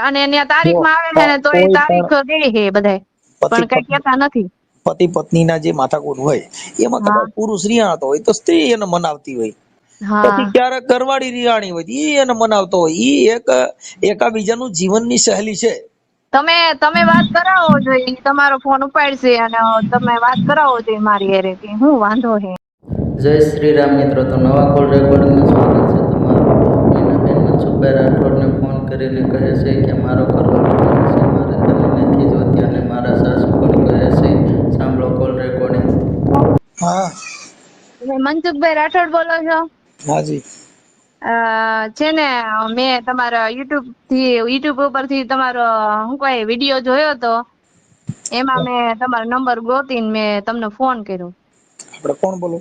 અને ત્યાં તારીખમાં આવે છે ને તો એ કોઈ તારીખ ગઈ છે બધાય, પતિ પણ કઈ કેતા નથી. પતિ પત્નીના જે માથાકૂટ હોય એમાં હા કદાચ પુરુષ રિયાતો હોય તો સ્ત્રી એને મનાવતી હોય, પછી હા ક્યારેક ઘરવાળી રિયાણી હોય ઈ એને મનાવતો હોય. ઈ એકાબીજાનું જીવનની સહેલી છે. તમે વાત કરાવો જોઈએ, તમારો ફોન ઉપાડશે અને તમે વાત કરાવો જોઈએ મારી હારે કે હું વાંધો છે. જય શ્રી રામ મિત્રો, તો નવા કોલ રેકોર્ડિંગમાં સ્વાગત છે તમારું. મીનાબેન મનસુખભાઈ રાઠોડને ફોન કરીને કહે છે કે મારો ઘરવાળો કહે છે મારે તને નથી જોતી, અને મારા સાસુ પણ કહે છે. સાંભળો કોલ રેકોર્ડિંગ. હા તમે મનસુખભાઈ રાઠોડ બોલો છો? હાજી. છે ને મેં તમારા યુટ્યુબ ઉપરથી તમારો શું કઈ વિડીયો જોયો તો, એમાં મેં તમારો નંબર ગોતીને મેં તમને ફોન કર્યો. આપણે કોણ બોલો?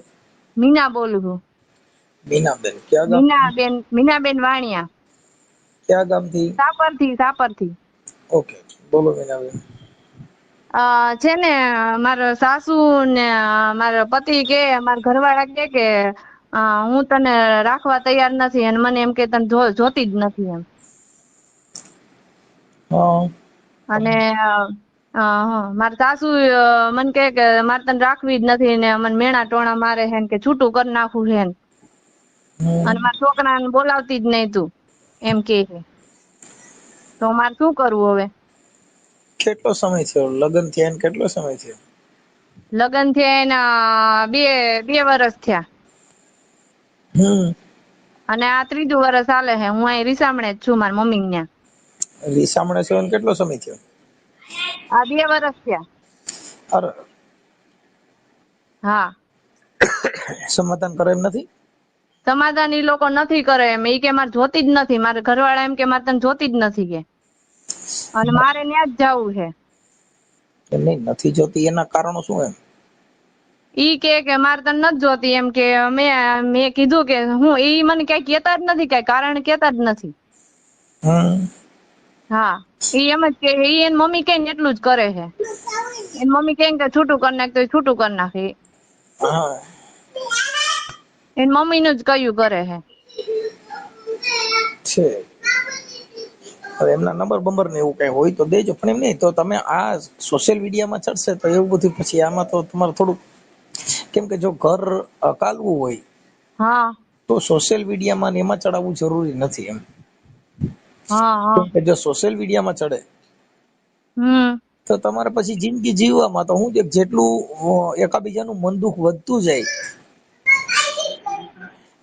મીના બોલું છું. મીનાબેન ક્યાં ગામ? મીનાબેન વાણિયા, ક્યાં ગામથી? સાપરથી. ઓકે, બોલો મીનાબેન. છે ને મારા સાસુ ને મારા પતિ કે મારા ઘરવાળા કે હું તને રાખવા તૈયાર નથી, અને મને એમ કે તને જોતી જ નથી એમ. અને મારા સાસુ મને કે મારે તને રાખવી જ નથી ને મને મેણા ટોણા મારે છે કે છૂટું કરી નાખવું છે, અને મારા છોકરાને બોલાવતી જ નહીં તું એમ કે છે. તો મારે શું કરવું હવે? કેટલો સમય થયો લગ્ન થયા ને? કેટલો સમય થયો લગ્ન થયા એના બે વર્ષ થયા, અને આ ત્રીજું વર્ષ હાલે છે. હું અહીં રીસામણે જ છું મારા મમ્મી ત્યાં. રીસામણે છો ને કેટલો સમય થયો? આ 2 વર્ષ થયા. અરે હા. સમાધાન કરે એમ નથી? સમાધાન ઈ લોકો નથી કરે એમ. ઈ કે મારે જોતી જ નથી, મારે ઘરવાળા એમ કે મારે તને જોતી જ નથી કે, અને મારે ત્યાં જ જવું છે. એમ નહીં, નથી જોતી એના કારણો શું એમ? ઈ કે મારે તને નથી જોતી એમ કે મેં કીધું કે હું, ઈ મને કઈ કેતા જ નથી, કઈ કારણ કેતા જ નથી. હા, ઈ એમ જ કે ઈ એની મમ્મી કઈ ને એટલું જ કરે છે. એની મમ્મી કઈ કે છૂટું કરી નાખ તો છૂટું કરી નાખે. એની મમ્મી નું જ કયું કરે છે. હવે એમના નંબર બંબર ને એવું કઈ હોય તો દેજો, પણ એમ નહીં તો તમે આ સોશિયલ મીડિયામાં ચડશે તો એવું બધું પછી આમાં તો તમારે થોડુંક, કેમ કે જો ઘર અકાલવું હોય હા તો સોશિયલ મીડિયામાં ને એમાં ચડાવવું જરૂરી નથી એમ. હા. કેમ કે જો સોશિયલ મીડિયામાં ચડે તો તમારે પછી જિંદગી જીવવામાં તો હું જેટલું એકાબીજાનું મન દુઃખ વધતું જાય.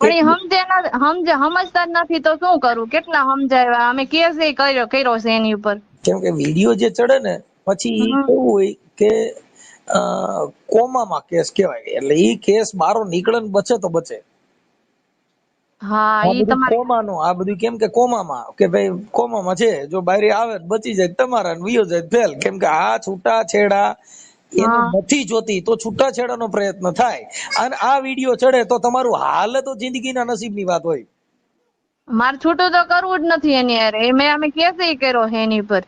પણ એ સમજતા જ નથી તો શું કરું? કેટલા સમજાવ્યા અમે, કેસ કર્યો છે એની ઉપર. કેમ કે વિડીયો જે ચડે ને પછી કેવું હોય કે કોમામાં કેસ કહેવાય, એટલે ઈ કેસ બારો નીકળે ને બચે તો બચે. હા, આ ઈ બધું તમારે કોમાનું, આ બધું કેમ કે કોમામાં કે ભાઈ કોમામાં છે, જો બારી આવે બચી જાય તમારા ને વિયો જાય ફેલ. કેમ કે આ છૂટાછેડા એને નથી જોતી તો છૂટાછેડાનો પ્રયત્ન થાય, અને આ વિડીયો ચડે તો તમારું હાલ તો જિંદગીના નસીબની વાત હોય. મારે છૂટું તો કરવું જ નથી એની યાર. અમે કેસ કર્યો છે એની ઉપર.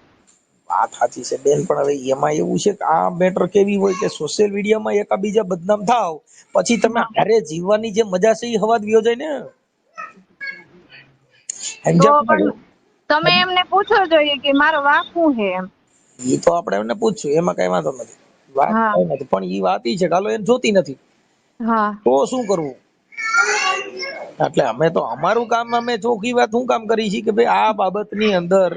વાત સાચી છે બેન, પણ હવે એમાં એવું છે કે આ મેટર કેવી હોય કે સોશિયલ મીડિયામાં એકાબીજા બદનામ થાવ પછી તમે હારે જીવવાની જે મજા છે એ હવા વિયો જાય ને. તો પણ તમે એમને પૂછો જોઈએ કે મારો વાંક શું છે એમ. એ તો આપણે એમને પૂછશું, એમાં કઈ વાંધો નથી, વાત કઈ નથી. પણ એ વાત ઈ છે કે હાલો એને જોતી નથી તો શું કરવું? એટલે અમે તો અમારું કામ, અમે ચોખ્ખી વાત શું કામ કરી છે કે ભાઈ આ બાબતની અંદર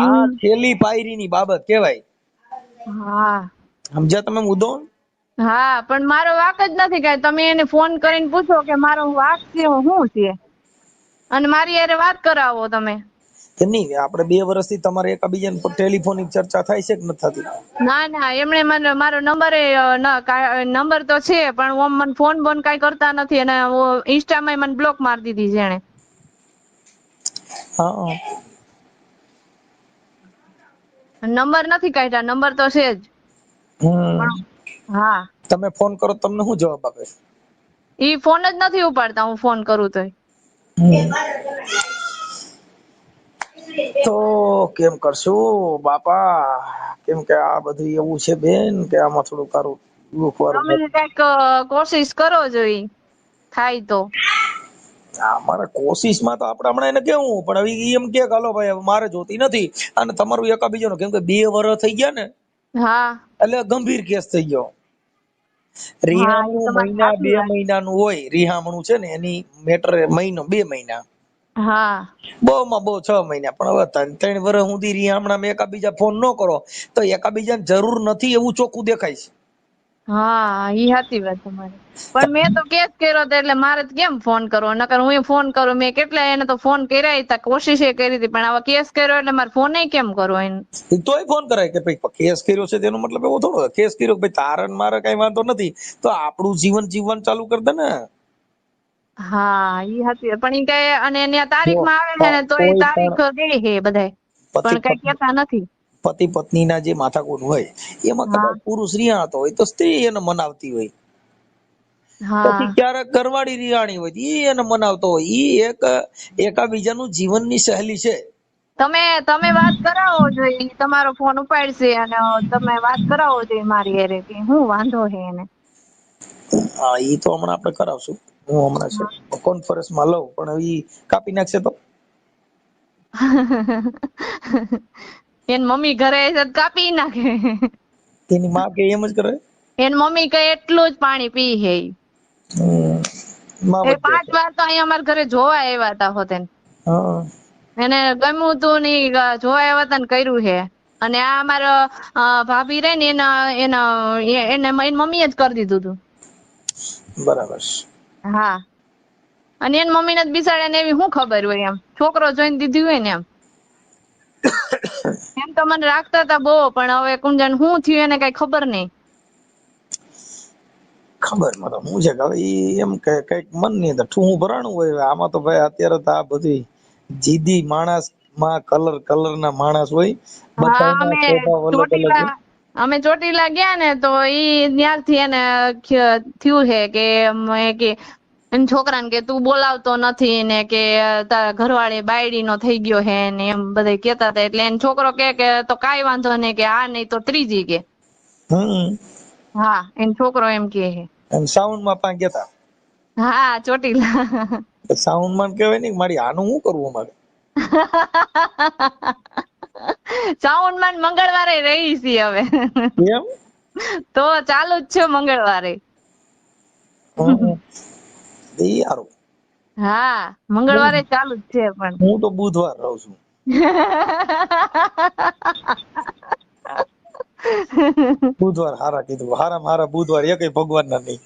આ છેલ્લી પાયરીની બાબત કહેવાય. સમજ્યા તમે મુદ્દો? હા, પણ મારો વાંક જ નથી કઈ. તમે એને ફોન કરીને પૂછો કે મારો વાંક શું છે, અને મારી હારે વાત કરાવો તમે. એમ નહીં, આપણે 2 વર્ષથી તમારે એકાબીજાને ટેલિફોનિક ચર્ચા થાય છે કે નથી થતી? ના, એમણે મને મારો નંબર તો છે, પણ મને ફોન કઈ કરતા નથી, અને ઇન્સ્ટામાં મને બ્લોક મારી દીધી છે એને. નંબર નથી કાઢ્યા, નંબર તો છે જ. હા, તમે ફોન કરો તમને શું જવાબ આપે? ઈ ફોન જ નથી ઉપાડતા, હું ફોન કરું તો. તો કેમ કરશું બાપા? કેમ કે આ બધું એવું છે બેન કે આમાં થોડું કારું દુઃખ વાળું. તમે કઈક કોશિશ કરો જોઈ થાય તો. મારા કોશિશમાં તો આપણે હમણાં એને કેવું, પણ હવે ઈ એમ કે હાલો ભાઈ હવે મારે જોતી નથી અને તમારું એકાબીજાનું, કેમ કે 2 વર્ષ થઈ ગયા ને હા એટલે ગંભીર કેસ થઈ ગયો. હા, એ રિહામણું તમારી મહિના સાચી 2 વાત. મહિનાનું હોય, રિહામણું છે ને એની મેટર મહિનો 2 મહિના, હા બહુમાં બહુ 6 મહિના. પણ હવે 3 વર્ષ સુધી રિહામણામાં એકાબીજા ફોન ન કરો તો એકાબીજાને જરૂર નથી એવું ચોખ્ખું દેખાય છે. હા, ઈ સાચી વાત તમારી. પણ મેં તો કેસ કર્યો તો એટલે મારે તો કેમ ફોન કરવો, નકર હું ફોન કરું. મેં કેટલા એને તો ફોન કર્યા હતા, કોશિશ કરી હતી, પણ હવે કેસ કર્યો એટલે મારે ફોન કેમ કરવો એને. તોય ફોન કરાય કે ભાઈ કેસ કર્યો છે તેનો મતલબ એવો થોડો કેસ કર્યો કે ભાઈ તારે ને મારે કઈ વાંધો નથી, તો આપણું જીવન જીવન ચાલુ કરી દે ને. હા ઈ સાચી વાત. પણ ઈ કઈ અને એની તારીખ માં આવે છે ને તો એ કોઈ પણ તારીખ ગઈ છે બધાય, પતિ પણ કઈ કેતા નથી. પત્નીના જે માથાકૂટ હોય એમાં હા કદાચ પુરુષ રિહાતો હોય તો સ્ત્રી એને મનાવતી હોય, પછી હા ક્યારેક ઘરવાળી રિહાણી હોય ઈ એને મનાવતો હોય. ઈ એક એકાબીજાનું જીવનની સહેલી છે. તમે વાત કરાવો જોઈએ, તમારો ફોન ઉપાડશે અને તમે વાત કરાવો જોઈએ મારી હારે કે હું વાંધો છે એને. હા ઈ તો હમણાં આપણે કરાવશું. હું હમણાં છે કોન્ફરન્સમાં લઉં, પણ ઈ કાપી નાખશે તો એન મમ્મી ઘરે છે તો કાપી નાખે. એની માં કે એમ જ કરે. એન મમ્મી કઈ એટલું જ પાણી પી છે ઈ. માં એ વધે 5 વાર તો અહીંયા અમારા ઘરે જોવા આવ્યા હતા હોતેન. હા એને ગમ્યું તું ની જોવા આવ્યા હતા ને કર્યું છે. અને આ અમારા ભાભી રે ને એને એની મમ્મીએ જ કરી દીધું હતું. બરાબર. હા, અને એની મમ્મીને જ બિચારાને એવી શું ખબર હોય એમ, છોકરો જોઈને દીધી હોય ને એમ. એમ તો મને રાખતા હતા બહુ, પણ હવે કુંજન શું થયું એને કઈ ખબર નહીં. ખબર મતલબ હું છે કે હવે ઈ એમ કે કઈક મનની અંદર ઠું ભરાણું હોય. આમાં તો ભાઈ અત્યારે તો આ બધી જીદી માણસ માં કલર ના માણસ હોય, હા, બધાના સ્વભાવ અલગ અલગ હોય. અમે ચોટીલા ગયા ને તો ઈ ત્યારથી એને થયું છે કે એમ છોકરાને કે તું બોલાવતો નથી ને કે તારા ઘરવાળી બાયડી નો થઈ ગયો હે ને એમ બધા કેતા હતા. એટલે એન છોકરો કે તો કાઈ વાંધો નહીં, કે આ નહીં તો ત્રીજી કે. હા, એન છોકરો એમ કે છે. એમ સાઉન્ડ માં પા ગયા હા ચોટીલા. હતા. સાઉન્ડ માં કહેવાય ને મારી આનું શું કરવું મારે. સાઉન્ડ માં મંગળવારે રહી છી હવે. એમ તો ચાલુ જ છે મંગળવારે. એ હારું. હા, મંગળવારે ચાલુ જ છે પણ. હું તો બુધવાર રહું છું. બુધવાર હારા કીધું, હારા બુધવાર એકય ભગવાન ના નહીં.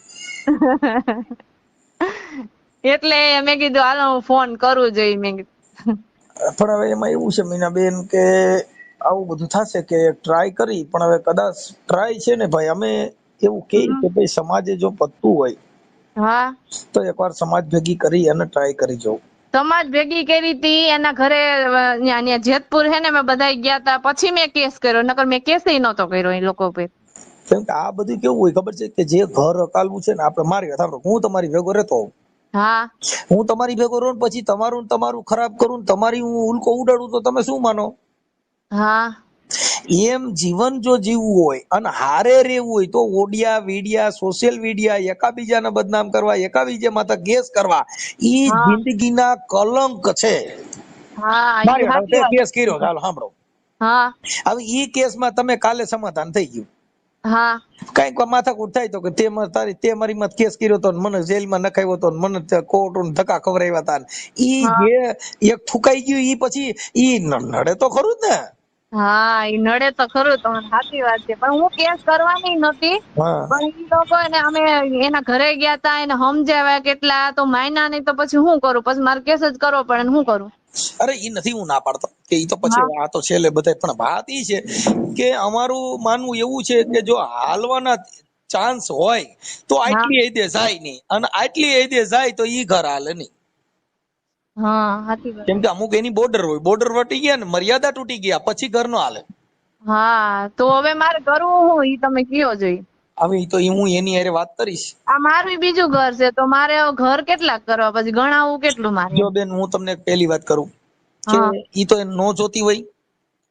એટલે મેં કીધું હાલો હું ફોન કરું જોઈએ મેં કીધું. પણ હવે એમાં એવું છે મીનાબેન કે આવું બધું થશે કે ટ્રાય કરી, પણ હવે કદાચ ટ્રાય છે ને ભાઈ અમે એવું કે ભાઈ સમાજે જો પતતું હોય હા તો એકવાર સમાજ ભેગી કરી અને ટ્રાય કરી જવું. સમાજ ભેગી કરી હતી એના ઘરે ન્યા જેતપુર હે ને મેં બધા ગયા તા, પછી મેં કેસ કર્યો, નકર મેં કેસ નતો કર્યો એ લોકો પર. કેમ કે આ બધું કેવું હોય ખબર છે કે જે ઘર અકાલવું છે ને આપણે મારી વાત સાંભળો, હું તમારી ભેગો રહેતો હોઉં, હા હું તમારી ભેગો રહું પછી તમારું ખરાબ કરું, તમારી હું ઉલ્કો ઉડાડું તો તમે શું માનો. હા એમ જીવન જો જીવવું હોય અને હારે રહેવું હોય તો ઓડિયા વીડિયા સોશિયલ મીડિયા એકાબીજાને બદનામ કરવા, એકાબીજા માથે કેસ કરવા, ઈ હા જિંદગીના કલંક છે. હા ઈ મારી વાત સાચી તે વાત. કેસ કર્યો, ચાલો સાંભળો. હા હવે ઈ કેસમાં તમે કાલે સમાધાન થઈ ગયું, હા કઈક માથાકૂટ થાય તો કે તે મારી માં કેસ કર્યો તો મને જેલમાં નખાવ્યો તો મને કોર્ટ ધક્કા ખવડાવ્યા હતા, ઈ હા જે એક થુકાઈ ગયું ઈ પછી ઈ નડે તો ખરું જ ને. હા ઈ નડે તો ખરું, તમારી સાચી વાત છે. પણ હું કેસ કરવાની નતી, હા પણ ઈ લોકો ને અમે એના ઘરે ગયા તા, એને સમજાવ્યા કેટલા, તો માયના નહીં તો પછી શું કરું, પછી મારે કેસ જ કરવો પડે ને શું કરું. અરે ઈ નથી હું ના પાડતો કે ઈ તો પછી હા આ તો છેલ્લે બધા, પણ વાત ઈ છે કે અમારું માનવું એવું છે કે જો હાલવાના ચાન્સ હોય તો હા આટલી હદે જાય નહીં, અને આટલી હદે જાય તો ઈ ઘર હાલે નહીં. હા સાચી વાત. કેમ કે અમુક એની બોર્ડર હોય, બોર્ડર વટી ગયા ને મર્યાદા તૂટી ગયા પછી ઘર નો હાલે. હા તો હવે મારે કરવું શું ઈ તમે કયો જોઈએ. હવે ઈ તો હું એની હારે વાત કરીશ. આ મારું બીજું ઘર છે તો મારે ઘર કેટલાક કરવા, પછી ગણાવવું કેટલું મારે. જો બેન હું તમને પહેલી વાત કરું કે હા ઈ તો નો જોતી હોય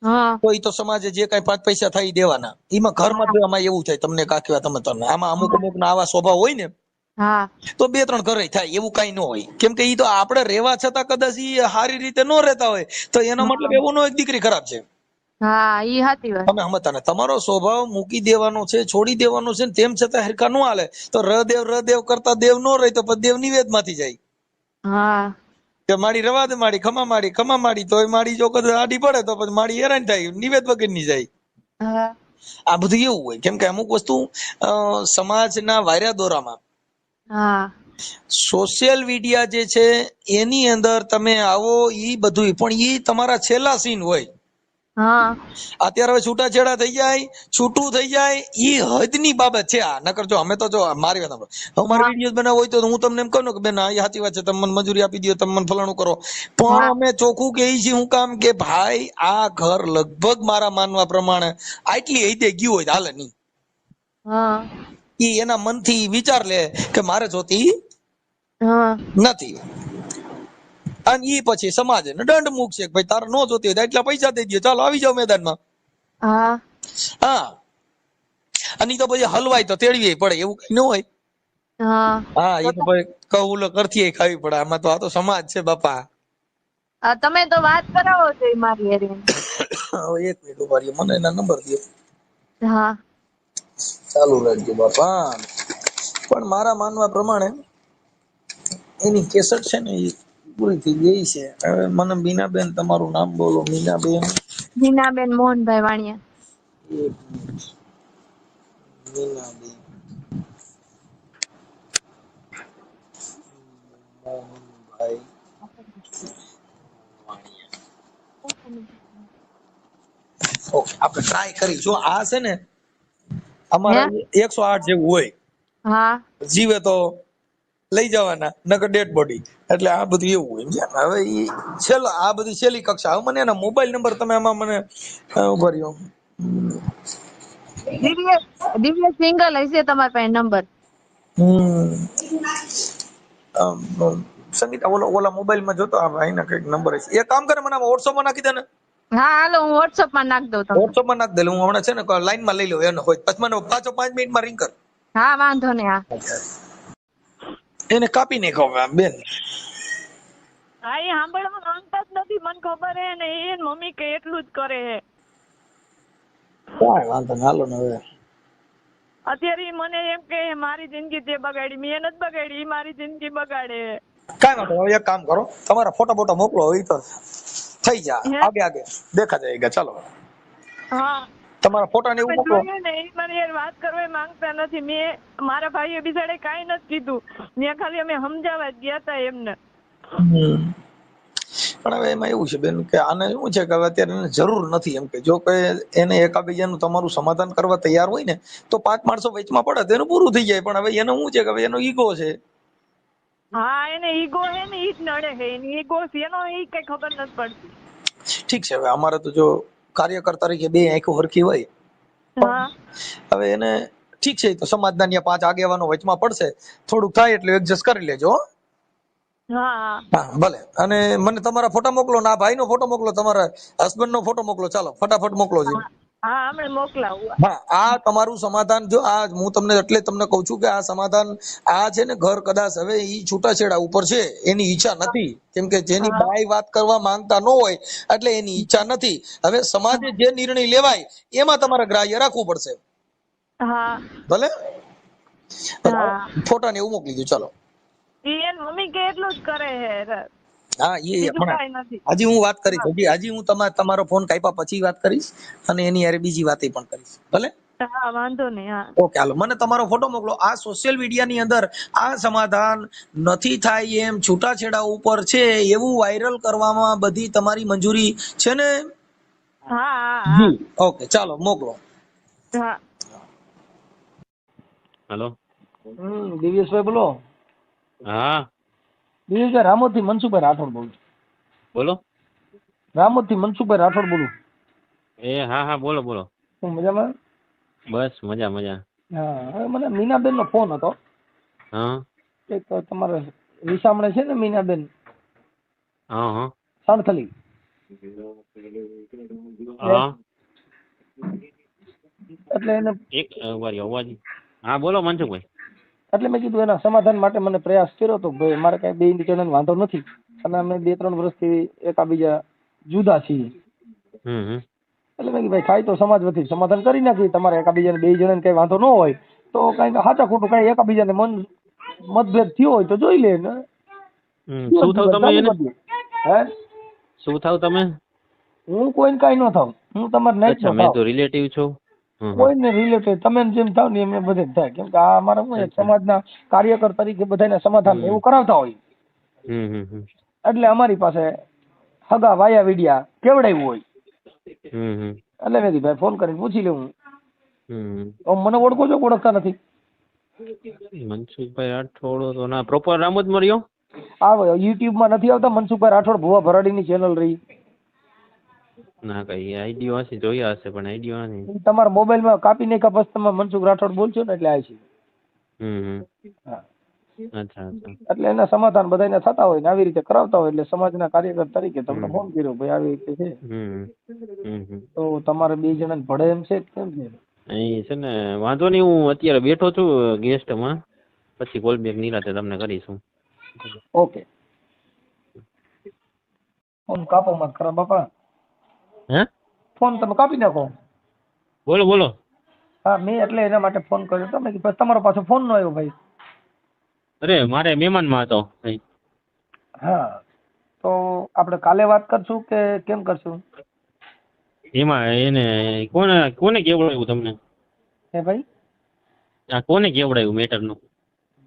હા તો ઈ તો સમાજે જે કઈ 5 પૈસા થાય ઈ દેવાના. એમાં ઘરમાં હા દેવામાં એવું થાય તમને કાકીવા તમે આમાં અમુક ના આવા સ્વભાવ હોય ને હા તો 2-3 ઘરે થાય એવું કઈ ન હોય, કેમ કે ઈ તો આપણે રહેવા છતાં કદાચ ઈ સારી રીતે ન રહેતા હોય તો એનો મતલબ એવો ન હોય કે દીકરી ખરાબ છે. હા ઈ સાચી વાત. તમે સમજતા ને, તમારો સ્વભાવ મૂકી દેવાનો છે, છોડી દેવાનો છે, તેમ છતાં હરખા ન હાલે તો રદેવ કરતા દેવ ન રહે તો પછી દેવ નિવેદ માંથી જાય હા કે માડી રવા દે, માડી ખમા માડી તો માડી જો કદાચ આડી પડે તો પછી માડી હેરાન થાય, નિવેદ વગર ની જાય. હા આ બધું એવું હોય, કેમ કે અમુક વસ્તુ સમાજના વાયરા દોરામાં હા સોશિયલ મીડિયા જે છે એની અંદર તમે આવો ઈ બધું, પણ ઈ તમારા છેલ્લા સીન હોય. હા અત્યારે હવે છૂટાછેડા થઈ જાય, છૂટું થઈ જાય, ઈ હદની બાબત છે. આ નકર જો અમે તો જો મારી વાત સાંભળો, હવે મારે વિડીયો બનાવવો હોય તો હું તમને એમ કહું ને કે બેન આ સાચી વાત છે, તમે મને મજૂરી આપી દો, તમે મને ફલાણું કરો, પણ અમે ચોખ્ખું કહીએ છીએ હું કામ કે ભાઈ આ ઘર લગભગ મારા માનવા પ્રમાણે આટલી હદે ગયું હોય તો હાલે નહીં. હા ઈ એના મનથી વિચાર લે કે મારે જોતી હા નથી, અને ઈ પછી સમાજ ને દંડ મૂકશે કે ભાઈ તારે ન જોતી હોય તો એટલા પૈસા દઈ દો, ચાલો આવી જાવ મેદાનમાં. હા હા, અને ઈ તો પછી હલવાય તો તેડવી પડે એવું કઈ ન હોય. હા હા, એ તો ભાઈ કઉલો કરથી ખાવી પડે, આમાં તો આ તો સમાજ છે બાપા. તમે તો વાત કરાવો છો મારી હારે. હવે 1 મિનિટ ઉભા રહ્યો, મને એના નંબર દો. હા ચાલુ રાખજો બાપા. પણ મારા માનવા પ્રમાણે એની કેસેટ છે ને એ પૂરી થઈ ગઈ છે. હવે મને મીનાબેન તમારું નામ બોલો. મીનાબેન, મીનાબેન મોહનભાઈ વાણિયા. એક મિનિટ. મીનાબેન મોહનભાઈ વાણિયા. ઓકે, આપણે ટ્રાય કરી જો આ છે ને હે અમારા 108 જેવું હોય, હા જીવે તો લઈ જવાના, નકર ડેડ બોડી. એટલે આ બધું એવું હોય છે. હવે ઈ છેલ્લા આ બધી છેલ્લી કક્ષા. હવે મને એના મોબાઈલ નંબર તમે આમાં મને ઉભા રહ્યો. દિવ્ય દિવ્ય સિંગલ હશે તમારા પાસે નંબર. સંગીતા ઓલા મોબાઈલ માં જોતો આ ભાઈ ના કઈક નંબર છે. એક કામ કરે મને વોટ્સઅપ માં નાખી દે ને. હા હાલો હું વોટ્સઅપ માં નાખી દઉં તમને. વોટ્સઅપ માં નાખ દે, હું હમણાં છે ને લાઈન માં લઈ લઉં એનો હોય પછી મને પાછો 5 મિનિટમાં રિંગ કર. હા વાંધો નહીં. હા એને કાપી નાખો બેન. હા એ સાંભળવા માંગતા જ નથી, મને ખબર હે ને, એ મમ્મી કે એટલું જ કરે હે. કાંઈ વાંધો નહીં, હાલો ને હવે. અત્યારે ઈ મને એમ કે મારી જિંદગી તે બગાડી, મેં નથી બગાડી, ઈ મારી જિંદગી બગાડે. કાંઈ વાંધો નહીં, હવે એક કામ કરો, તમારા ફોટો બોટો મોકલો, એ તો થઈ જાય, આગે આગે દેખા જાયગા. ચાલો હા તમારા ફોટા ને એવું મોકલો. જોયું ને, ઈ મને યાર વાત કરવા માંગતા નથી. મેં મારા ભાઈએ બિચારે કાંઈ નથી કીધું, મેં ખાલી અમે સમજાવવા જ ગયા હતા એમને. પણ હવે એમાં એવું છે બેન કે આને શું છે કે હવે અત્યારે એને જરૂર નથી, એમ કે જો કોઈ એને એકાબીજાનું તમારું સમાધાન કરવા તૈયાર હોય ને તો 5 માણસો વચમાં પડે તો એનું પૂરું થઈ જાય. પણ હવે એનો શું છે કે હવે એનો ઈગો છે. હા એને ઈગો હે ને, ઈ જ નડે છે. એની ઈગો છે એનો, ઈ કઈ ખબર નથી પડતી. ઠીક છે, હવે અમારે તો જો કાર્યકર તરીકે 2 આંખો હરખી હોય. હા હવે એને ઠીક છે, તો સમાજના ત્યાં 5 આગેવાનો વચમાં પડશે, થોડુંક થાય એટલે એડજસ્ટ કરી લેજો. હા હા ભલે. અને મને તમારા ફોટા મોકલો ને આ ભાઈનો ફોટો મોકલો, તમારા હસબન્ડ નો ફોટો મોકલો. ચાલો ફટાફટ મોકલો છે. હા હમણાં મોકલાવું. હા, આ તમારું સમાધાન. જો આ હું તમને એટલે તમને કહું છું કે આ સમાધાન આ છે ને ઘર કદાચ હવે ઈ છૂટાછેડા ઉપર છે, એની ઈચ્છા નથી, કેમ કે જેની બાઈ વાત કરવા માંગતા ન હોય એટલે એની ઈચ્છા નથી. હવે સમાજે જે નિર્ણય લેવાય એમાં તમારે ગ્રાહ્ય રાખવું પડશે. હા ભલે હા ફોટા ને એવું મોકલી દો. ચાલો ઈ એન મમ્મી કે એટલું જ કરે હે. હા, એ બીજું હમણાં કાંઈ નથી. હજી હું વાત કરીશ. હજી હું તમારો ફોન કાપ્યા પછી વાત કરીશ અને એની યારે બીજી વાત પણ કરીશ. ભલે. હા વાંધો નહીં. હા ઓકે, હાલો મને તમારો ફોટો મોકલો. આ સોશિયલ મીડિયા ની અંદર આ સમાધાન નથી થાય એમ છૂટાછેડા ઉપર છે એવું વાયરલ કરવામાં બધી તમારી મંજૂરી છે ને? હા હા જી ઓકે, ચાલો મોકલો. હા. હેલો. દિવ્યેશભાઈ બોલો. હા દિવ્યેશભાઈ રામોદ થી મનસુખભાઈ રાઠોડ બોલું. બોલો. રામોદ થી મનસુખભાઈ રાઠોડ બોલું. એ હા હા બોલો બોલો. શું મજામાં? બસ મજા મજા. હા, હવે મને મીનાબેન નો ફોન હતો. હા એક તમારે વિસામણે છે ને મીનાબેન હા હા સાણથલી. હા એટલે એને એક વાર અવાજ. હા બોલો મનસુખભાઈ. એટલે મેં કીધું એના સમાધાન માટે મને પ્રયાસ કર્યો તો ભાઈ મારે કઈ બે જણાને વાંધો નથી અને અમે 2-3 વર્ષથી એકાબીજા જુદા છીએ. એટલે મેં કીધું ભાઈ થાય તો સમાજ વતી સમાધાન કરી નાખીએ. તમારે એકાબીજાને 2 જણાને કઈ વાંધો ન હોય તો કઈ સાચા ખોટું કઈ એકાબીજાને મતભેદ થયો હોય તો જોઈ લે ને. શું થાવ તમે એને? હે શું થાવ તમે? હું કોઈને કઈ ન થાવ. હું તમારે નાઈટ નો મેં થાવ. તો રિલેટિવ છું. કોઈને રિલેટિવ તમે જેમ થાવ ને એમ બધે થાય. કેમ કે આ અમારા શું એક સમાજના કાર્યકર તરીકે બધાને સમાધાન એવું કરાવતા હોય. એટલે અમારી પાસે હગા વાયા વિડિયા કેવડાવ્યું હોય. એટલે મેં કીધું ભાઈ ફોન કરીને પૂછી લઉં. મને ઓળખો છો ઓળખતા નથી? મનસુખભાઈ રાઠોડ તો ના પ્રોપર નામ જ મળ્યો. આ યુટ્યુબ માં નથી આવતા મનસુખભાઈ રાઠોડ ભુવા ભરાડીની ચેનલ રહી. ના કઈ આઈડિયો હશે જોયા હશે પણ આઈડિયો નથી. તમારા મોબાઈલ માં કાપી નાખ્યા પછી તમે મનસુખ રાઠોડ બોલશો ને એટલે આ છે. અચ્છા અચ્છા. એટલે એના સમાધાન બધાને થતા હોય ને આવી રીતે કરાવતા હોય એટલે સમાજના કાર્યકર તરીકે તમને ફોન કર્યો ભાઈ આવી રીતે છે તો તમારે 2 જણાને ભળે એમ છે કેમ છે? અહીં છે ને વાંધો નહીં હું અત્યારે બેઠો છું ગેસ્ટમાં પછી કોલ બેક નિરાતે તમને કરીશું. ઓકે ફોન કાપો મત ખરા બાપા. હે ફોન તમે કાપી નાખો. બોલો બોલો. હા મેં એટલે એના માટે ફોન કર્યો તમે કે તમારો પાછો ફોન ન આવ્યો ભાઈ. અરે મારે મહેમાનમાં હતો. હા તો આપણે કાલે વાત કરશું કે કેમ કરશું? એમાં એને કોને કેવડાવ્યું તમને? હે ભાઈ આ કોને કેવડાવ્યું મેટરનું?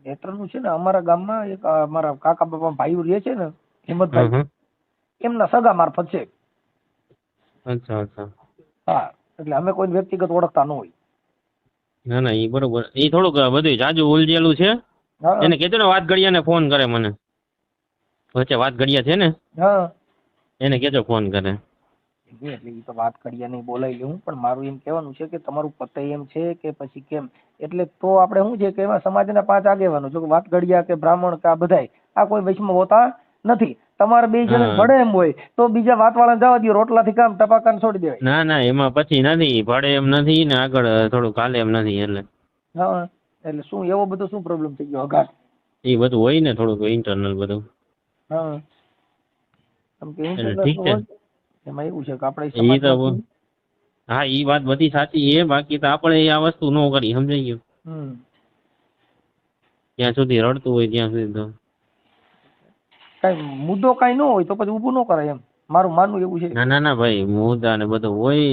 મેટરનું છે ને અમારા ગામમાં એક અમારા કાકા બાપા ભાઈઓ રહે છે ને હિંમતભાઈ એમના સગા મારફત છે. અચ્છા અચ્છા. હા એટલે અમે કોઈ વ્યક્તિગત ઓળખતા ન હોય. ના ના એ બરોબર. એ થોડુંક બધું જાજુ ઉલझેલું છે. એને કહેજો ને વાત ઘડિયાને ફોન કરે મને. વચ્ચે વાત ઘડિયા છે ને એને કહેજો ફોન કરે. એટલે એ તો વાત ઘડિયા નહીં બોલાવી લઉં પણ મારું એમ કહેવાનું છે કે તમારું પતે એમ છે કે પછી કેમ એટલે તો આપણે શું છે કે એમાં સમાજના 5 આગેવાનો જો વાત ઘડિયા કે બ્રાહ્મણ કે આ બધાય આ કોઈ વૈષ્ણવ હોતા નથી. તમારે 2 જણ ભળે એમ હોય તો બીજા વાતવાળા જવા દો રોટલાથી કામ ટપાકાને છોડી દેવાય. ના ના એમાં પછી નથી ભળે એમ નથી ને આગળ થોડું કાલે એમ નથી એટલે. હા એટલે શું એવો બધો શું પ્રોબ્લેમ થઈ ગયો અઘાત? એ બધું હોય ને થોડુંક ઇન્ટરનલ બધું. હા ઠીક છે. એમાં એવું છે કે આપણે હા એ વાત બધી સાચી છે બાકી તો આપણે આ વસ્તુ ન કરી સમજાઈ ગયું. ત્યાં સુધી રડતું હોય ત્યાં સુધી તો કઈ મુદ્દો કઈ ન હોય તો પછી ઊભું ન કરાય એમ મારું માનવું એવું છે. ના ના ના ભાઈ મુદ્દા ને બધું હોય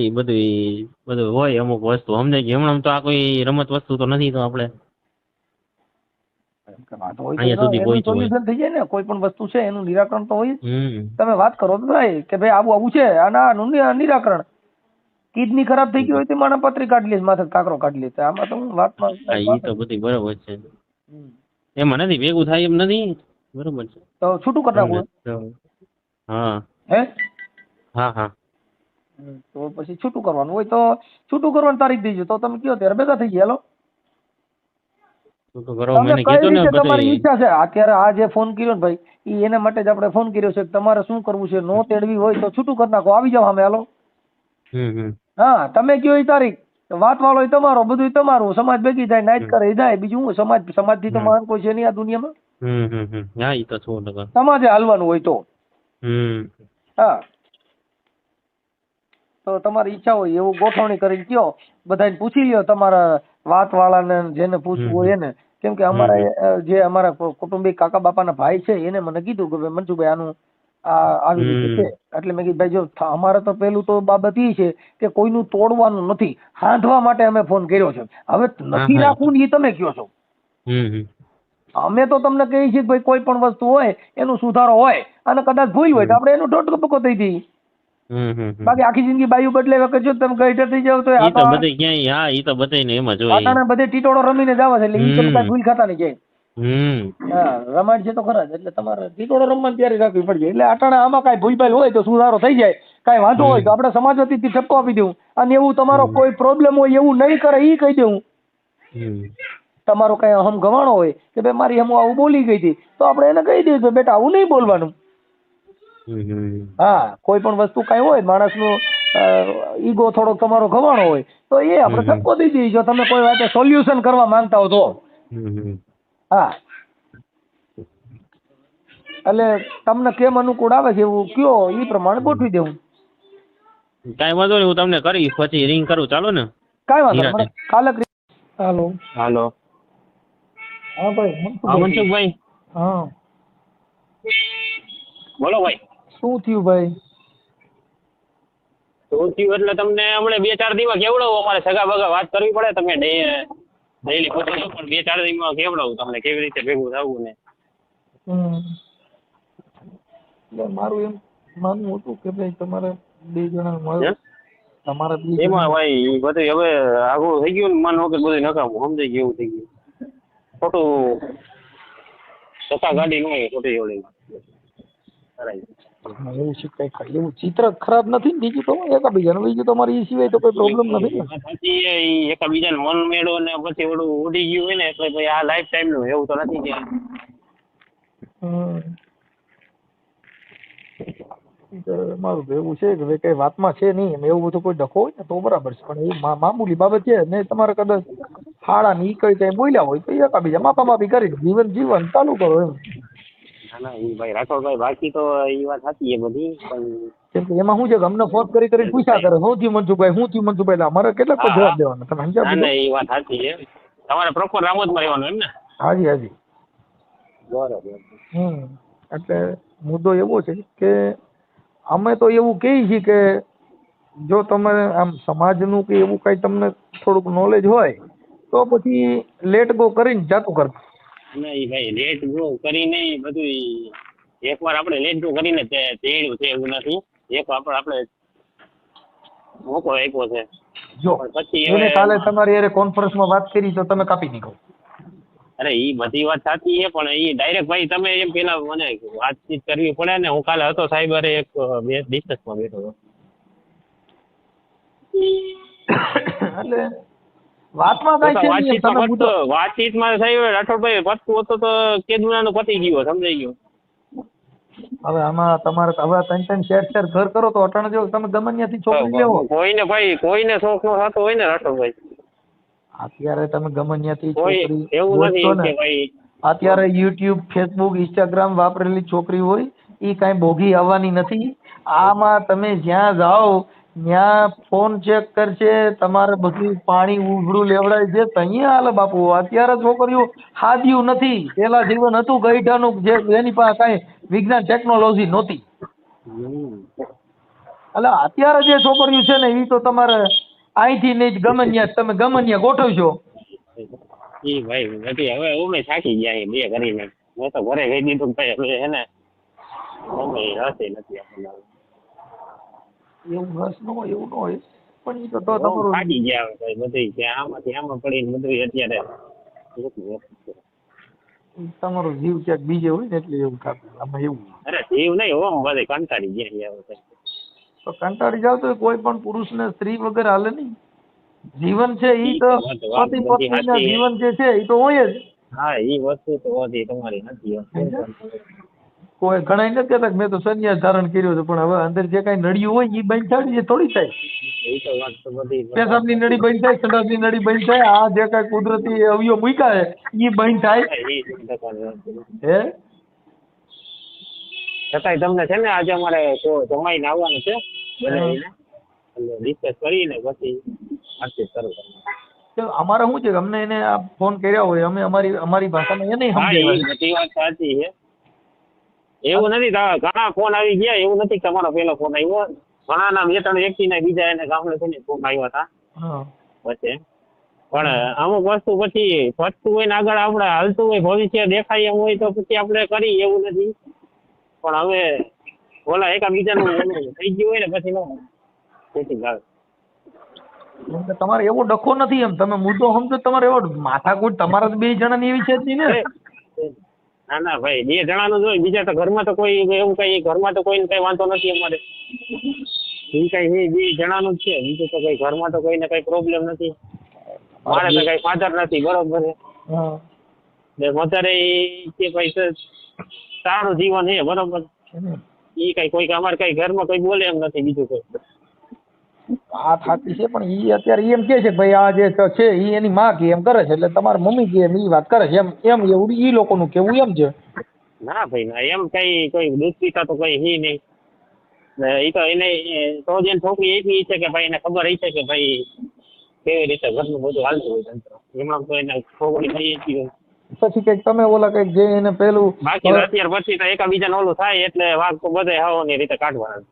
બધું હોય અમુક વસ્તુ સમજાય ગયું. હમણાં તો આ કોઈ રમત વસ્તુ તો નથી તો આપણે અહીંયા સુધી પહોંચ્યું હોય. થઈ જાય ને કોઈ પણ વસ્તુ છે એનું નિરાકરણ તો હોય. તમે વાત કરો તો થાય કે ભાઈ આવું છે આનું નિરાકરણ કિડની ખરાબ થઈ ગઈ હોય તો માણસ પતરી કાઢી લે માથે કાકરો કાઢી લે. આમાં તો વાતમાં એ તો બધી બરોબર છે. એમાં નથી ભેગું થાય એમ નથી બરોબર છે તો છૂટું કરી નાખવું. હા હે હા હા તો પછી છૂટું કરવાનું હોય તો છૂટું કરવાની તારીખ દેજો તો તમે કયો ત્યારે ભેગા થઈ ગયા. તમારી ઈચ્છા છે અત્યારે આ જે ફોન કર્યો ને ભાઈ એના માટે જ આપણે ફોન કર્યો છે. તમારે શું કરવું છે નો તેડવી હોય તો છૂટું કરી નાખો આવી જાવ સામે હાલો. હા તમે કયો એ તારીખ વાત વાળો તમારો બધું તમારું સમાજ ભેગી થાય નાઈટ કરે જાય બીજું હું સમાજ થી તો મહાન કોઈ છે નહીં આ દુનિયામાં. સમાજે હાલવાનું હોય તો હા તો તમારી ઈચ્છા હોય એવું ગોઠવણી કરીને કયો બધાને પૂછી લ્યો તમારા વાત વાળાને જેને પૂછવું હોય એને. કેમ કે અમારા જે અમારા કુટુંબિક કાકા બાપાના ભાઈ છે એને મને કીધું કે ભાઈ મનસુખભાઈ આનું આવી રીતે છે. એટલે મેં કીધું ભાઈ જો અમારે તો પેલું તો બાબત એ છે કે કોઈનું તોડવાનું નથી હાંધવા માટે અમે ફોન કર્યો છે. હવે નથી રાખવું એ તમે કયો છો. અમે તો તમને કહીએ છીએ ભાઈ કોઈ પણ વસ્તુ હોય એનું સુધારો હોય અને કદાચ ભૂલ હોય તો આપણે એનો ટોટકો દઈ દઈએ. બાકી આખી જિંદગી બાયું બદલે વખત જો તમે ગઈઢર થઈ જાવ તો બધે ટીટોળો રમીને જાવ છે એટલે ઈ તમે કઈ ભૂલ ખાતા નહીં ક્યાંય. રમાડ છે તો ખરા જ એટલે તમારે ટીટોળો રમવાની તૈયારી રાખવી પડશે. એટલે અટાણા આમાં કઈ ભૂલ ભાલ હોય તો સુધારો થઈ જાય કઈ વાંધો હોય તો આપણે સમાજ વતીથી ઠપકો આપી દેવું અને એવું તમારો કોઈ પ્રોબ્લેમ હોય એવું નહીં કરે એ કહી દેવું. તમારો કઈ અહમ ગવાણો હોય કે ભાઈ મારી હમ આવું બોલી ગઈ હતી તો આપણે એને કહી દઈએ કે બેટા આવું નહીં બોલવાનું. હા કોઈ પણ વસ્તુ કઈ હોય માણસનું ઈગો થોડોક તમારો ગવાણો હોય તો એ આપણે ઠપકો દઈ દઈએ જો તમે કોઈ વાતે સોલ્યુશન કરવા માંગતા હો તો. હા એટલે તમને કેમ અનુકૂળ આવે છે એવું કયો એ પ્રમાણે ગોઠવી દેવું. કાંઈ વાંધો નહીં, હું તમને કરીશ પછી રિંગ કરું, ચાલો ને. કાંઈ વાંધો નહીં, મને કાલે હાલો હાલો. હા ભાઈ હા મનસુખભાઈ. હા બોલો ભાઈ. શું થયું ભાઈ? શું થયું એટલે તમને હમણાં 2-4 દિવસ કેવડાવું, અમારે સગા બગા વાત કરવી પડે, તમે ડેઈલી પૂછો છો પણ 2-4 દિવસમાં કેવડાવું તમને કેવી રીતે ભેગું થવું ને. મારું એમ માનવું હતું કે ભાઈ તમારે 2 જણા મળે, તમારા 2 એમાં ભાઈ બધું હવે આગળ થઈ ગયું ને, મન વગર બધું નકામું સમજાઈ ગયું, એવું થઈ ગયું. ખોટું સત્તા ગાડી ન હોય ખોટી જોડે એવું છે કઈ એવું ચિત્ર ખરાબ નથી ને બીજું તો એકબીજાનું, બીજું તમારે એ સિવાય તો કોઈ પ્રોબ્લેમ નથી ને. પછી એકબીજાને મન મેળો ને પછી ઓલું ઉડી ગયું હોય ને એટલે ભાઈ આ લાઈફ ટાઈમ નું એવું તો નથી કે. મારું તો એવું છે કે ભાઈ કઈ વાતમાં છે નહીં એમ, એવું બધું કોઈ ડખો હોય ને તો બરાબર છે, પણ એ મામૂલી બાબત છે ને તમારે કદાચ હાડા ની કઈ કઈ બોલ્યા હોય તો એકબીજા માપા માપી કરી જીવન ચાલુ કરો એમ. ના એ ભાઈ રાઠોડભાઈ બાકી તો એ વાત સાચી છે બધી, પણ કેમ કે એમાં શું છે કે અમને ફોન કરી પૂછ્યા કરે શું થયું મનસુખભાઈ અમારે કેટલાક જવાબ દેવાના તમે સમજ્યા? ના એ વાત સાચી છે. તમારે પ્રોપર રામોદમાં રહેવાનું એમ ને? હાજી બરોબર. એટલે મુદ્દો એવો છે કે અમે તો એવું કહીએ છીએ કે જો તમે આમ સમાજનું કે એવું કઈ તમને થોડુંક નોલેજ હોય તો પછી લેટ ગો કરીને જાતું કરતા. નહીં ભાઈ લેટ ગો કરીને બધું એકવાર આપણે લેટ ગો કરીને તેડ્યું છે એવું નથી, એક આપણે મોકો આપ્યો છે. જો પછી એને કાલે તમારી યારે કોન્ફરન્સમાં વાત કરી તો તમે કાપી નીકળો. અરે એ બધી વાત સાચી છે પણ એ ડાયરેક્ટ ભાઈ તમે એમ પેલા મને વાતચીત કરવી પડે ને. હું કાલે હતો સાહેબરે એક ડિસ્કસમાં બેઠો હતો એટલે વાતચીતમાં સાહેબ રાઠોડભાઈ પતતું હતું તો કેદુનાનું પતી ગયું, સમજાઈ ગયું. હવે આમાં તમારે હવે 3 શેર ઘર કરો તો અટાણે જો તમે ગમે ત્યાંથી છોકરી લેવો કોઈને ભાઈ કોઈને શોખ નો થતો હોય ને રાઠોડભાઈ, અત્યારે તમે ગમે ત્યાંથી છોકરી એવું નથી કે ભાઈ અત્યારે યુટ્યુબ ફેસબુક ઇન્સ્ટાગ્રામ વાપરેલી છોકરી હોય એ કાંઈ બોગી આવવાની નથી. આમાં તમે જ્યાં જાઓ ત્યાં ફોન ચેક કરશે, તમારે બધું પાણી ઉઘડું લેવડાય છે અહીંયા હાલે બાપુ. અત્યારે છોકરીઓ હાદ્યું નથી, પેલા જીવન હતું ગઈઢાનું જે એની પાસે કાંઈ વિજ્ઞાન ટેકનોલોજી નહોતી. એટલે અત્યારે જે છોકરીઓ છે ને એ તો તમારે અહીંથી નહીં ગમે ત્યાં તમે ગમે ત્યાં ગોઠવશો. ઈ ભાઈ નથી હવે અમે થાકી ગયા બે કરીને, મેં તો ઘરે કહી દીધું ભાઈ હવે હે ને અમે હશે નથી આપણને એવું રસ ન હોય એવું ન હોય પણ એ તો તમારું થાકી ગયા ભાઈ બધી કે આમાંથી આમાં પડીને બધું અત્યારે તમારો જીવ ક્યાંક બીજે હોય ને એટલે એવું થતું આમાં એવું. અરે જીવ નહીં ઓમ બધે કંટાળી ગયા તો કંટાળી જાવ તો કોઈ પણ પુરુષને સ્ત્રી વગર હાલે નહીં. જીવન છે એ તો પતિ પત્નીના જીવન જે છે એ તો હોય જ. હા એ વસ્તુ તો હતી તમારી નથી. કોઈ ઘણા નથી કહેતા મેં તો સંન્યાસ ધારણ કર્યો છે પણ હવે અંદર જે કઈ નળિયું હોય એ બંધ થાય એ થોડી થાય. પેશાબની નળી બંધ થાય, સંડાસની નળી બંધ થાય, આ જે કઈ કુદરતી અવયવ મૂક્યા છે એ બંધ થાય. હે છતાંય તમને છે ને આજે અમારે જમાઈને આવવાનું છે બનાવીને ડિસ્કસ કરીને પછી વાતચીત કરું. અમારે શું છે અમને એને આ ફોન કર્યા હોય અમે અમારી ભાષામાં એને સમજાવ્યા. બધી વાત સાચી છે, એવું નથી. ઘણા ફોન આવી ગયા, એવું નથી તમારો પેલો ફોન આવ્યો. ઘણા ના 2-3 વ્યક્તિના બીજા એને ગામડે થઈને ફોન આવ્યા હતા પછી. પણ અમુક વસ્તુ પછી પચતું હોય ને આગળ આપણે હાલતું હોય ભવિષ્ય દેખાય એમ હોય તો પછી આપણે કરી એવું નથી. પણ હવે ઓલા એકાબીજાનું થઈ ગયું હોય ને પછી તમારે એવો ડખો નથી એમ તમે મુદ્દો સમજો. તમારે એવો માથાકૂટ તમારા 2 જણાની એવી છે જ નહીં ને. ના ભાઈ 2 જણાનું જોઈ, બીજા તો ઘરમાં તો કોઈ એવું કઈ ઘરમાં તો કોઈને કઈ વાંધો નથી અમારે. એ કઈ 2 જણાનું જ છે, બીજું તો કઈ ઘરમાં તો કોઈને કઈ પ્રોબ્લેમ નથી. મારે તો કઈ ફાધર નથી, બરોબર છે. મધરે કે ભાઈ સારું જીવન છે, બરોબર. એ કઈ કોઈ અમારે કઈ ઘરમાં કોઈ બોલે એમ નથી બીજું કોઈ. આ થાકી છે પણ ઈ અત્યારે ઈ એમ કે છે કે ભાઈ આ જે છે ઈ એની માં કે એમ કરે છે એટલે તમારા મમ્મી કે એમ ઈ વાત કરે છે એમ એમ એવું ઈ લોકોનું કેવું એમ છે. ના ભાઈ ના, એમ કઈ કોઈ દૂધ પીતા તો કઈ હી નહીં. એ તો એને તો જેમ છોકરી એવી છે કે ભાઈ એને ખબર છે કે ભાઈ કેવી રીતે ઘરનું બધું હાલતું હોય તંત્ર, એમાં તો એને છોકરી થઈ જ હોય. પછી કઈક તમે ઓલા કઈક જે એને પેલું બાકી અત્યાર પછી તો એકાબીજાને ઓલું થાય એટલે વાઘ તો બધે હવાની રીતે કાઢવાના.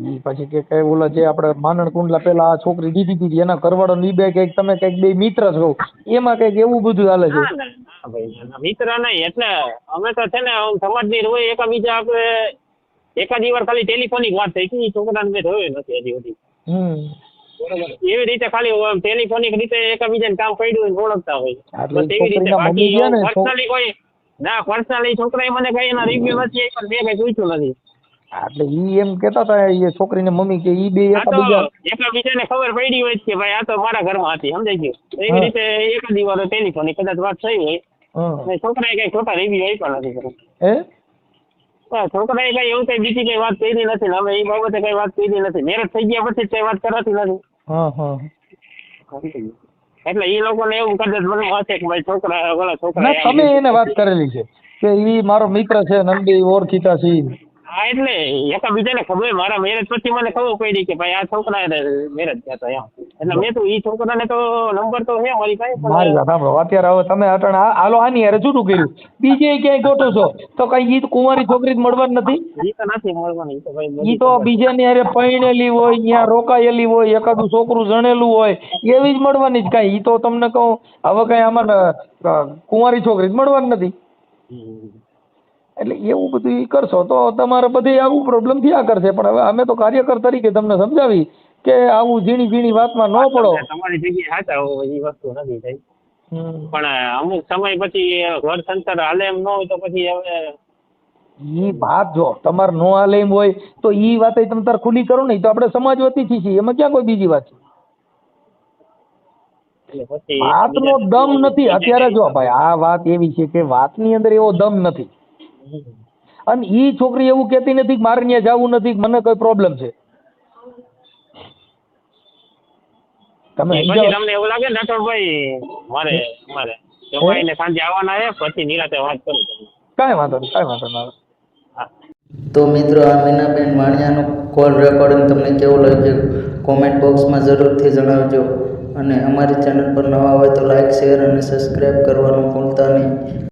ઈ પછી કે કઈ ઓલા જે આપણે માંડણ કુંડલા પેલા આ છોકરી દીધી હતી એના કરવાળો ની બે કઈક તમે કઈક બે મિત્ર છો એમાં કઈક એવું બધું હાલે છે. ના ભાઈ મિત્ર નહીં, એટલે અમે તો છે ને સમાજની હોય એકાબીજા આપણે એકાદી વાર ખાલી ટેલિફોનિક વાત થઈ હતી, છોકરાને મેં જોયો નથી હજી સુધી. બરોબર, એવી રીતે ખાલી ટેલિફોનિક રીતે એકબીજાને કામ પડ્યું હોય ઓળખતા હોય બસ એવી રીતે. બાકી પર્સનલી કોઈ ના, પર્સનલી છોકરાએ મને કઈ એના રિવ્યુ નથી પણ મેં કઈ પૂછ્યું નથી. એટલે ઈ એમ કેતા હતા એ છોકરીને મમ્મી કે ઈ બે એકબીજાને ખબર પડી હોય કે ભાઈ આ તો મારા ઘરમાં હતી, સમજાઈ ગયું. એવી રીતે એકાદી વાર ટેલિફોનિક કદાચ વાત થઈ હોય, છોકરાએ કઈ ખોટા રિવ્યુ આપ્યા નથી કર્યા. છોકરાએ કઈ એવું કઈ બીજી કઈ વાત કરી નથી ને અમે એ બાબતે કઈ વાત કરી નથી. મેરેજ થઈ ગયા પછી કઈ વાત કરાતી નથી. એટલે એ લોકોને એવું કદાચ મને હશે કે ભાઈ છોકરા તમે એને વાત કરેલી છે કે ઈ મારો મિત્ર છે નંદી ઓળખીતા છે. હા, એટલે એકબીજાને ખબર, મારા મેરેજ પછી મને ખબર પડી કે ભાઈ આ છોકરા મેરેજ થયા હતા એમ. એટલે મેં તો ઈ છોકરાને તો નંબર તો છે મારી પાસે. મારી વાત સાંભળો, અત્યારે હવે તમે અટણ હાલો આની હારે જૂઠું કર્યું, બીજે ક્યાંય ગોઠો છો તો કઈ ઈ કુંવારી છોકરી મળવાની નથી? ઈ તો નથી મળવાની. ઈ તો બીજાની હારે પરણેલી હોય, ત્યાં રોકાયેલી હોય, એકાદું છોકરું જણેલું હોય એવી જ મળવાની જ. કઈ ઈ તો તમને કહું હવે કઈ આમાં કુંવારી છોકરી જ મળવાની નથી. એટલે એવું બધું કરશો તો તમારે બધી આવું પ્રોબ્લેમ થયા કરશે. પણ હવે અમે તો કાર્યકર તરીકે તમને સમજાવી કે આવું ઝીણી ઝીણી વાતમાં ન પડો. તમારી જગ્યાએ સાચા હોય એ વસ્તુ નથી થઈ, પણ અમુક સમય પછી ઘર સંસાર હાલે એમ ન હોય તો પછી હવે ઈ વાત જો તમારે નો હાલે એમ હોય તો ઈ વાત તમે તાર ખુલ્લી કરો ને, તો આપણે સમાજ વતી છીએ, એમાં ક્યાં કોઈ બીજી વાત છે? વાતનો દમ નથી અત્યારે. જો ભાઈ આ વાત એવી છે કે વાતની અંદર એવો દમ નથી. અને ઈ છોકરી એવું કહેતી નથી કે મારે ત્યાં જવું નથી, મને કોઈ પ્રોબ્લેમ છે. તમને એવું લાગે ને રાઠોડભાઈ મારે ભાઈને સાંજે આવવાના છે, પછી નિરાતે વાત કરું. કાંઈ વાંધો નહીં, કાંઈ વાંધો નહીં. તો મિત્રો આ મીનાબેન વાણિયાનો કોલ રેકોર્ડિંગ તમને કેવું લાગ્યું કોમેન્ટ બોક્સમાં જરૂરથી જણાવજો. અને અમારી ચેનલ પર નવા હોય તો લાઈક, શેર અને સબસ્ક્રાઈબ કરવાનું ભૂલતા નહીં.